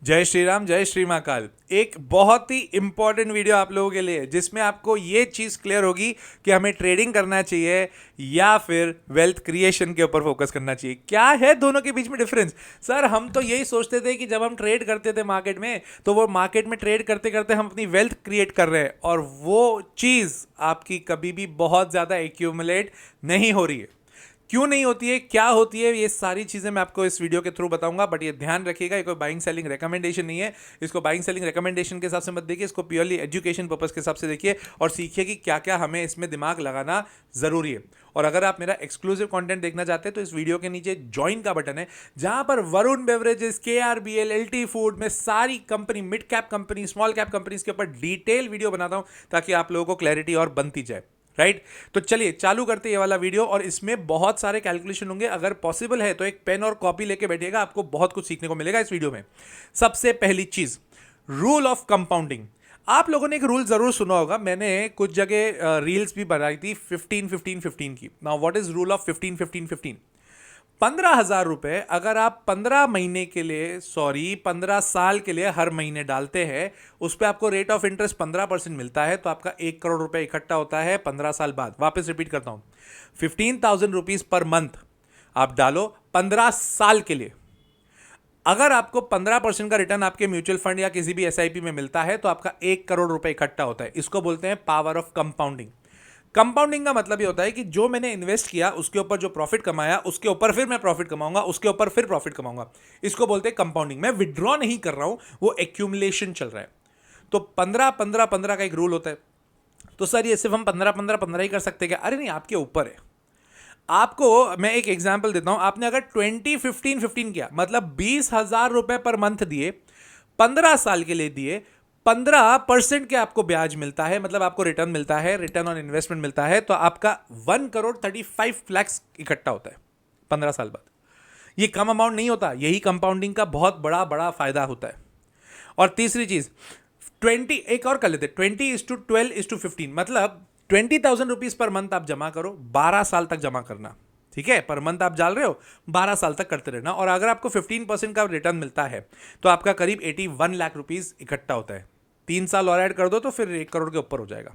जय श्री राम, जय श्री महाकाल। एक बहुत ही इंपॉर्टेंट वीडियो आप लोगों के लिए, जिसमें आपको ये चीज क्लियर होगी कि हमें ट्रेडिंग करना चाहिए या फिर वेल्थ क्रिएशन के ऊपर फोकस करना चाहिए। क्या है दोनों के बीच में डिफरेंस? सर, हम तो यही सोचते थे कि जब हम ट्रेड करते थे मार्केट में, तो वो मार्केट में ट्रेड करते करते हम अपनी वेल्थ क्रिएट कर रहे हैं, और वो चीज आपकी कभी भी बहुत ज्यादा एक्यूमुलेट नहीं हो रही है। क्यों नहीं होती है, क्या होती है, ये सारी चीजें मैं आपको इस वीडियो के थ्रू बताऊंगा। बट ये ध्यान रखिएगा, ये कोई बाइंग सेलिंग रिकमेंडेशन नहीं है। इसको बाइंग सेलिंग रिकमेंडेशन के हिसाब से मत देखिए, इसको प्योरली एजुकेशन पर्पस के हिसाब से देखिए और सीखिए कि क्या क्या हमें इसमें दिमाग लगाना जरूरी है। और अगर आप मेरा एक्सक्लूसिव कंटेंट देखना चाहते हैं तो इस वीडियो के नीचे ज्वाइन का बटन है, जहां पर Varun beverages, KRBL, LT food में सारी company, mid cap company, small cap companies के ऊपर डिटेल वीडियो बनाता हूं, ताकि आप लोगों को क्लैरिटी और बनती जाए। राइट तो चलिए चालू करते हैं ये वाला वीडियो। और इसमें बहुत सारे कैलकुलेशन होंगे, अगर पॉसिबल है तो एक पेन और कॉपी लेके बैठिएगा, आपको बहुत कुछ सीखने को मिलेगा इस वीडियो में। सबसे पहली चीज, रूल ऑफ कंपाउंडिंग। आप लोगों ने एक रूल जरूर सुना होगा, मैंने कुछ जगह रील्स भी बनाई थी 15-15-15 की। Now what is rule of 15-15-15? 15,000 रुपए अगर आप 15 महीने के लिए, 15 साल के लिए हर महीने डालते हैं, उस पर आपको रेट ऑफ इंटरेस्ट 15% मिलता है, तो आपका 1 करोड़ रुपए इकट्ठा होता है 15 साल बाद। वापस रिपीट करता हूं, 15,000 रुपीज पर मंथ आप डालो 15 साल के लिए। अगर आपको 15% का रिटर्न आपके म्यूचुअल फंड या किसी भी SIP में मिलता है, तो आपका 1 करोड़ रुपए इकट्ठा होता है। इसको बोलते हैं पावर ऑफ कंपाउंडिंग। कंपाउंडिंग का मतलब ये होता है कि जो मैंने इन्वेस्ट किया उसके ऊपर जो प्रॉफिट कमाया, उसके ऊपर फिर मैं प्रॉफिट कमाऊंगा, उसके ऊपर फिर प्रॉफिट कमाऊंगा। इसको बोलते हैं कंपाउंडिंग। मैं विड्रॉ नहीं कर रहा हूं, वो एक्यूमुलेशन चल रहा है। तो 15-15-15 का एक रूल होता है। तो सर, ये सिर्फ हम 15-15-15 ही कर सकते हैं क्या? अरे नहीं, आपके ऊपर है। आपको मैं एक एग्जाम्पल देता हूं। आपने अगर 20-15-15 किया, मतलब 20,000 रुपए पर मंथ दिए, 15 साल के लिए दिए, 15% के आपको ब्याज मिलता है, मतलब आपको रिटर्न मिलता है, रिटर्न ऑन इन्वेस्टमेंट मिलता है, तो आपका 1,35,00,000 इकट्ठा होता है 15 साल बाद। ये कम अमाउंट नहीं होता, यही कंपाउंडिंग का बहुत बड़ा बड़ा फायदा होता है। और तीसरी चीज, 20, एक और कर लेते, 20:12:15, मतलब 20,000 रुपीज पर मंथ आप जमा करो, 12 साल तक जमा करना। ठीक है, पर मंथ आप डाल रहे हो, 12 साल तक करते रहना। और अगर आपको 15% का रिटर्न मिलता है, तो आपका करीब 81 लाख रुपीज इकट्ठा होता है। 3 साल और ऐड कर दो तो फिर 1 करोड़ के ऊपर हो जाएगा।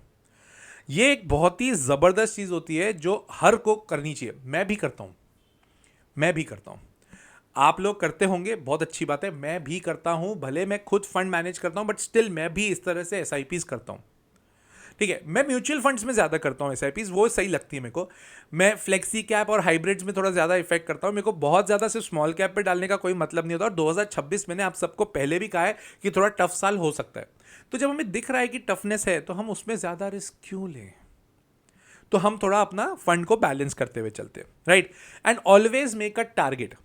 ये एक बहुत ही जबरदस्त चीज होती है जो हर को करनी चाहिए। मैं भी करता हूं, आप लोग करते होंगे, बहुत अच्छी बात है। मैं भी करता हूं, भले मैं खुद फंड मैनेज करता हूं, बट स्टिल मैं भी इस तरह से SIPs करता हूं। ठीक है, मैं म्यूचुअल फंड्स में ज्यादा करता हूं SIPs, वो सही लगती है मेरे को। मैं फ्लेक्सी कैप और हाइब्रिड्स में थोड़ा ज्यादा इफेक्ट करता हूं। मेरे को बहुत ज्यादा सिर्फ स्मॉल कैप पे डालने का कोई मतलब नहीं होता। और 2026 मैंने आप सबको पहले भी कहा है कि थोड़ा टफ साल हो सकता है। तो जब हमें दिख रहा है कि टफनेस है, तो हम उसमें ज्यादा रिस्क क्यों लें? तो हम थोड़ा अपना फंड को बैलेंस करते हुए चलते हैं। Right, and always make a target.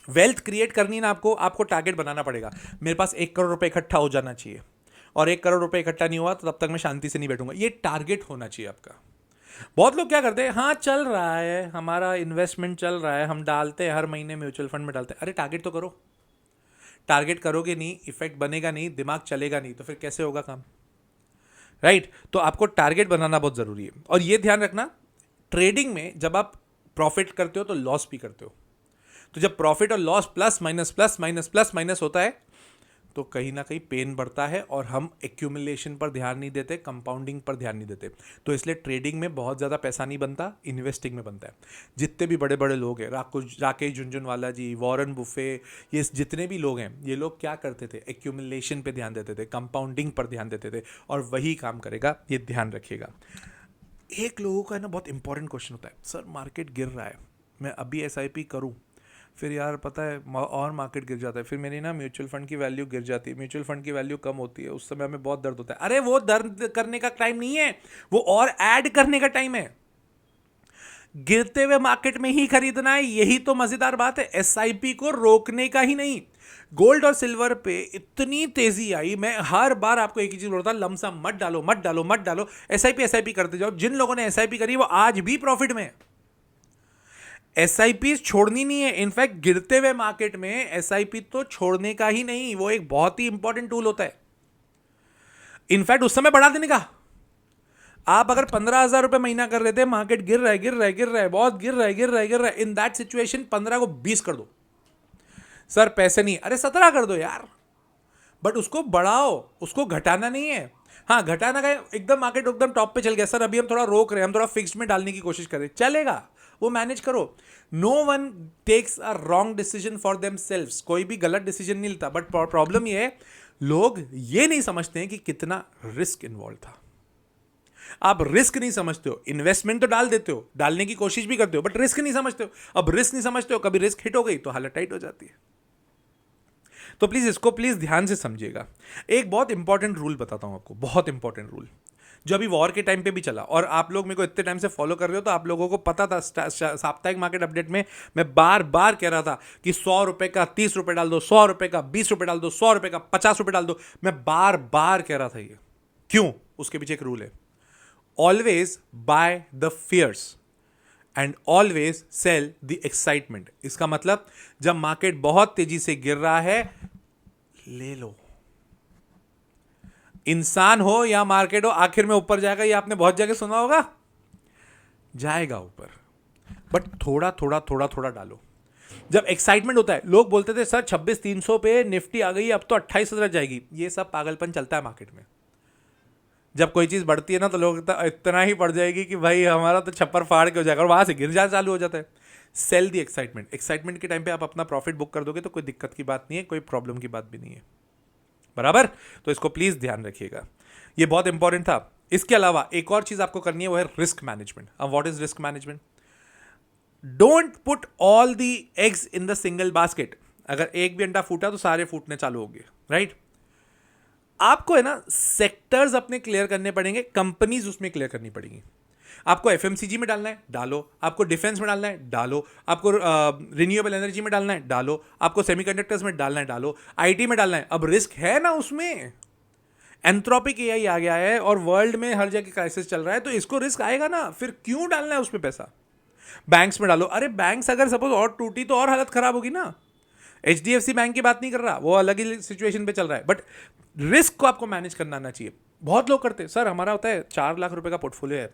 Wealth create करनी है ना, आपको टारगेट बनाना पड़ेगा। मेरे पास 1 करोड़ रुपए इकट्ठा हो जाना चाहिए, और 1 करोड़ रुपए इकट्ठा नहीं हुआ तो तब तक मैं शांति से नहीं बैठूंगा। ये टारगेट होना चाहिए आपका। बहुत लोग क्या करते हैं, हाँ चल रहा है, हमारा इन्वेस्टमेंट चल रहा है, हम डालते हैं हर महीने म्यूचुअल फंड में डालते हैं। अरे टारगेट तो करो। टारगेट करोगे नहीं, इफेक्ट बनेगा नहीं, दिमाग चलेगा नहीं, तो फिर कैसे होगा काम? राइट तो आपको टारगेट बनाना बहुत जरूरी है। और ये ध्यान रखना, ट्रेडिंग में जब आप प्रॉफिट करते हो तो लॉस भी करते हो। तो जब प्रॉफिट और loss plus minus plus minus plus minus होता है, तो कहीं ना कहीं पेन बढ़ता है, और हम एक्यूमुलेशन पर ध्यान नहीं देते, कंपाउंडिंग पर ध्यान नहीं देते। तो इसलिए ट्रेडिंग में बहुत ज़्यादा पैसा नहीं बनता, इन्वेस्टिंग में बनता है। जितने भी बड़े बड़े लोग हैं, राकेश झुनझुनवाला जी, वॉरेन बुफे, ये जितने भी लोग हैं, ये लोग क्या करते थे? एक्यूमुलेशन पे ध्यान देते थे, कंपाउंडिंग पर ध्यान देते थे, और वही काम करेगा, ये ध्यान रखिएगा। एक लोगों का है ना, बहुत इंपॉर्टेंट क्वेश्चन होता है, सर मार्केट गिर रहा है, मैं अभी SIP करूं, फिर यार पता है और मार्केट गिर जाता है, फिर मेरी ना म्यूचुअल फंड की वैल्यू गिर जाती है, म्यूचुअल फंड की वैल्यू कम होती है, उस समय हमें बहुत दर्द होता है। अरे वो दर्द करने का टाइम नहीं है, वो और ऐड करने का टाइम है। गिरते हुए मार्केट में ही खरीदना है, यही तो मजेदार बात है। SIP को रोकने का ही नहीं। गोल्ड और सिल्वर पे इतनी तेजी आई, मैं हर बार आपको एक ही चीज बोलता, लमसम मत डालो, मत डालो, मत डालो, SIP करते जाओ। जिन लोगों ने SIP करी वो आज भी प्रॉफिट में है। SIP छोड़नी नहीं है। इनफैक्ट गिरते हुए मार्केट में SIP तो छोड़ने का ही नहीं, वो एक बहुत ही इंपॉर्टेंट टूल होता है। इनफैक्ट उस समय बढ़ा देने का। आप अगर 15,000 रुपए महीना कर रहे थे, मार्केट गिर रहा है, गिर रहा है, गिर रहा है, बहुत गिर रहा है, गिर रहा है, गिर रहा है, इन दैट सिचुएशन 15 को 20 कर दो। सर पैसे नहीं, अरे 17 कर दो यार। बट उसको बढ़ाओ, उसको घटाना नहीं है। हाँ, घटाना का एकदम मार्केट एकदम टॉप पे चल गया, सर अभी हम थोड़ा रोक रहे हैं, हम थोड़ा फिक्स्ड में डालने की कोशिश कर रहे हैं, चलेगा, वो मैनेज करो। No one takes a wrong decision for themselves, कोई भी गलत डिसीजन नहीं लेता। बट प्रॉब्लम ये है, लोग ये नहीं समझते हैं कि कितना रिस्क इन्वॉल्व था। आप रिस्क नहीं समझते हो, इन्वेस्टमेंट तो डाल देते हो, डालने की कोशिश भी करते हो, बट रिस्क नहीं समझते हो। अब रिस्क नहीं समझते हो, कभी रिस्क हिट हो गई तो हालत टाइट हो जाती है। तो प्लीज इसको प्लीज ध्यान से समझिएगा। एक बहुत इंपॉर्टेंट रूल बताता हूं आपको, बहुत इंपॉर्टेंट रूल, जो अभी वॉर के टाइम पे भी चला, और आप लोग मेरे को इतने टाइम से फॉलो कर रहे हो तो आप लोगों को पता था। साप्ताहिक मार्केट अपडेट में मैं बार बार कह रहा था कि 100 रुपए का 30 रुपए डाल दो, 100 रुपए का 20 रुपए डाल दो, 100 रुपए का 50 रुपए डाल दो। मैं बार बार कह रहा था ये क्यों, उसके पीछे एक रूल है, always buy the fears and always sell the excitement. इसका मतलब जब मार्केट बहुत तेजी से गिर रहा है, ले लो। इंसान हो या मार्केट हो, आखिर में ऊपर जाएगा, ये आपने बहुत जगह सुना होगा, जाएगा ऊपर, बट थोड़ा थोड़ा थोड़ा थोड़ा डालो। जब एक्साइटमेंट होता है, लोग बोलते थे सर 26,300 पे निफ्टी आ गई, अब तो 28,000 जाएगी। ये सब पागलपन चलता है मार्केट में। जब कोई चीज बढ़ती है ना तो लोग इतना ही बढ़ जाएगी कि भाई हमारा तो छप्पर फाड़ के हो जाएगा, और वहां से गिर जाना चालू हो जाता है। सेल दी एक्साइटमेंट। एक्साइटमेंट के टाइम पे आप अपना प्रॉफिट बुक कर दोगे तो कोई दिक्कत की बात नहीं है, कोई प्रॉब्लम की बात भी नहीं है, बराबर। तो इसको प्लीज ध्यान रखिएगा, ये बहुत इंपॉर्टेंट था। इसके अलावा एक और चीज आपको करनी है, वो है रिस्क मैनेजमेंट। अब what is risk management? Don't put all the eggs in the single basket. अगर एक भी अंडा फूटा तो सारे फूटने चालू होंगे, राइट? आपको है ना सेक्टर्स अपने क्लियर करने पड़ेंगे, कंपनीज उसमें क्लियर करनी पड़ेंगी। आपको एफएमसीजी में डालना है, डालो। आपको डिफेंस में डालना है, डालो। आपको रिन्यूएबल एनर्जी में डालना है, डालो। आपको सेमीकंडक्टर्स में डालना है, डालो। आईटी में डालना है। अब रिस्क है ना उसमें, एंथ्रोपिक एआई आ गया है और वर्ल्ड में हर जगह क्राइसिस चल रहा है, तो इसको रिस्क आएगा ना, फिर क्यों डालना है उसमें पैसा? बैंक्स में डालो। अरे बैंक्स अगर सपोज और टूटी तो और हालत खराब होगी ना। एचडीएफसी बैंक की बात नहीं कर रहा, वो अलग ही सिचुएशन पे चल रहा है, बट रिस्क को आपको मैनेज करना आना चाहिए। बहुत लोग करते हैं, सर हमारा होता है 4 लाख रुपए का पोर्टफोलियो है,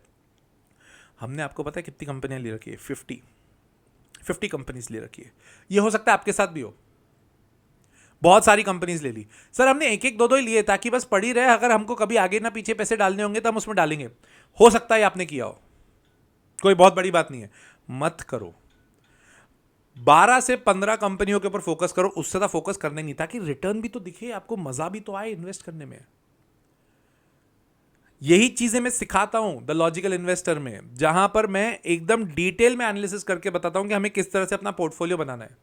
हमने आपको पता है कितनी कंपनियां ले रखी है? 50 कंपनीज ले रखी है। ये हो सकता है आपके साथ भी हो, बहुत सारी कंपनीज ले ली। सर हमने एक एक दो दो ही लिए ताकि बस पड़ी रहे, अगर हमको कभी आगे ना पीछे पैसे डालने होंगे तो हम उसमें डालेंगे। हो सकता है आपने किया हो, कोई बहुत बड़ी बात नहीं है, मत करो। 12 से 15 कंपनियों के ऊपर फोकस करो, उससे ज्यादा फोकस करने नहीं, ताकि रिटर्न भी तो दिखे, आपको मजा भी तो आए इन्वेस्ट करने में। यही चीजें मैं सिखाता हूं द लॉजिकल इन्वेस्टर में, जहां पर मैं एकदम डिटेल में एनालिसिस करके बताता हूं कि हमें किस तरह से अपना पोर्टफोलियो बनाना है।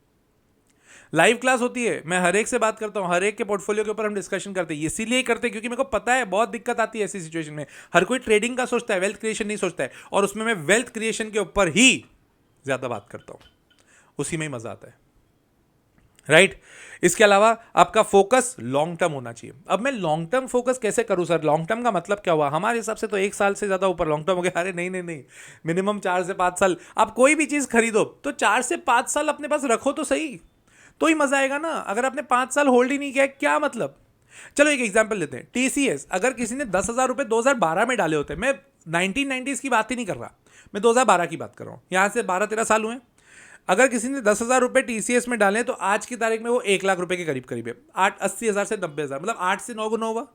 लाइव क्लास होती है, मैं हर एक से बात करता हूं, हर एक के पोर्टफोलियो के ऊपर हम डिस्कशन करते हैं। इसीलिए करते हैं क्योंकि मेरे को पता है बहुत दिक्कत आती है ऐसी सिचुएशन में। हर कोई ट्रेडिंग का सोचता है, वेल्थ क्रिएशन नहीं सोचता है, और उसमें मैं वेल्थ क्रिएशन के ऊपर ही ज्यादा बात करता हूं, उसी में ही मजा आता है, राइट? इसके अलावा आपका फोकस लॉन्ग टर्म होना चाहिए। अब मैं लॉन्ग टर्म फोकस कैसे करूं सर? लॉन्ग टर्म का मतलब क्या हुआ? हमारे हिसाब से तो 1 साल से ज्यादा ऊपर लॉन्ग टर्म हो गया। अरे नहीं नहीं नहीं, मिनिमम 4 से 5 साल। आप कोई भी चीज खरीदो तो 4 से 5 साल अपने पास रखो तो सही, तो ही मजा आएगा ना। अगर आपने 5 साल होल्ड ही नहीं किया, क्या मतलब? चलो एक एग्जांपल लेते हैं, टीसीएस। अगर किसी ने 10,000 रुपए 2012 में डाले होते, मैं 1990s की बात ही नहीं कर रहा, मैं 2012 की बात कर रहा हूं, यहां से 12-13 साल हुए। अगर किसी ने 10,000 रुपए टीसीएस में डाले तो आज की तारीख में वो 1 लाख रुपए के करीब करीब है, 80,000 से 90,000, मतलब 8 से 9 गुना हुआ।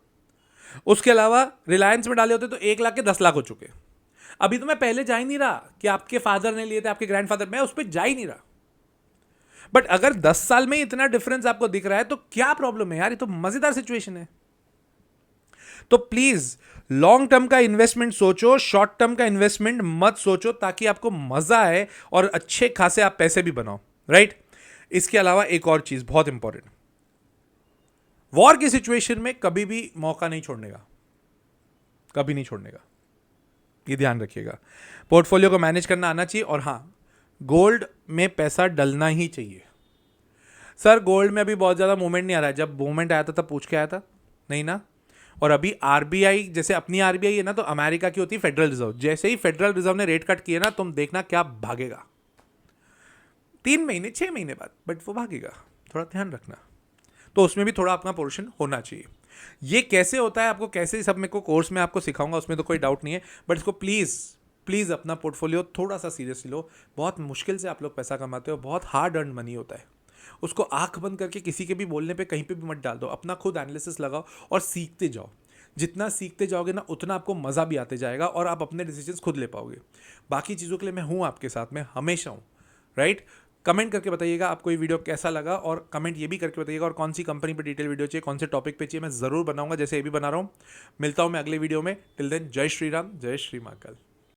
उसके अलावा रिलायंस में डाले होते तो 1 लाख के 10 लाख हो चुके। अभी तो मैं पहले जा ही नहीं रहा कि आपके फादर ने लिए थे, आपके ग्रैंडफादर, मैं उस पर जा ही नहीं रहा। बट अगर 10 साल में इतना डिफरेंस आपको दिख रहा है तो क्या प्रॉब्लम है यार? ये तो मजेदार सिचुएशन है। तो प्लीज लॉन्ग टर्म का इन्वेस्टमेंट सोचो, शॉर्ट टर्म का इन्वेस्टमेंट मत सोचो, ताकि आपको मजा आए और अच्छे खासे आप पैसे भी बनाओ, राइट? इसके अलावा एक और चीज बहुत इंपॉर्टेंट, वॉर की सिचुएशन में कभी भी मौका नहीं छोड़ने का, कभी नहीं छोड़ने का, ये ध्यान रखिएगा। पोर्टफोलियो को मैनेज करना आना चाहिए, और हां, गोल्ड में पैसा डलना ही चाहिए। सर गोल्ड में अभी बहुत ज्यादा मूवमेंट नहीं आ रहा है, जब मूवमेंट आया था तब पूछ के आया था नहीं ना। और अभी आरबीआई, जैसे अपनी आरबीआई है ना, तो अमेरिका की होती है फेडरल रिजर्व। जैसे ही फेडरल रिजर्व ने रेट कट किया ना, तुम देखना क्या भागेगा, 3 महीने 6 महीने बाद, बट वो भागेगा, थोड़ा ध्यान रखना। तो उसमें भी थोड़ा अपना पोर्शन होना चाहिए। ये कैसे होता है, आपको कैसे सब मेरे को कोर्स में आपको सिखाऊंगा, उसमें तो कोई डाउट नहीं है, बट इसको प्लीज अपना पोर्टफोलियो थोड़ा सा सीरियसली लो। बहुत मुश्किल से आप लोग पैसा कमाते हो, बहुत हार्ड अर्न मनी होता है, उसको आंख बंद करके किसी के भी बोलने पे कहीं पे भी मत डाल दो, अपना खुद एनालिसिस लगाओ और सीखते जाओ। जितना सीखते जाओगे ना उतना आपको मज़ा भी आते जाएगा और आप अपने डिसीजंस खुद ले पाओगे। बाकी चीज़ों के लिए मैं हूँ आपके साथ में, हमेशा हूँ, राइट। कमेंट करके बताइएगा आपको ये वीडियो कैसा लगा, और कमेंट ये भी करके बताइएगा और कौन सी कंपनी पे डिटेल वीडियो चाहिए, कौन से टॉपिक पे चाहिए, मैं ज़रूर बनाऊंगा जैसे ये भी बना रहा हूँ। मिलता हूँ मैं अगले वीडियो में। टिल देन जय श्री राम, जय श्री महाकाल।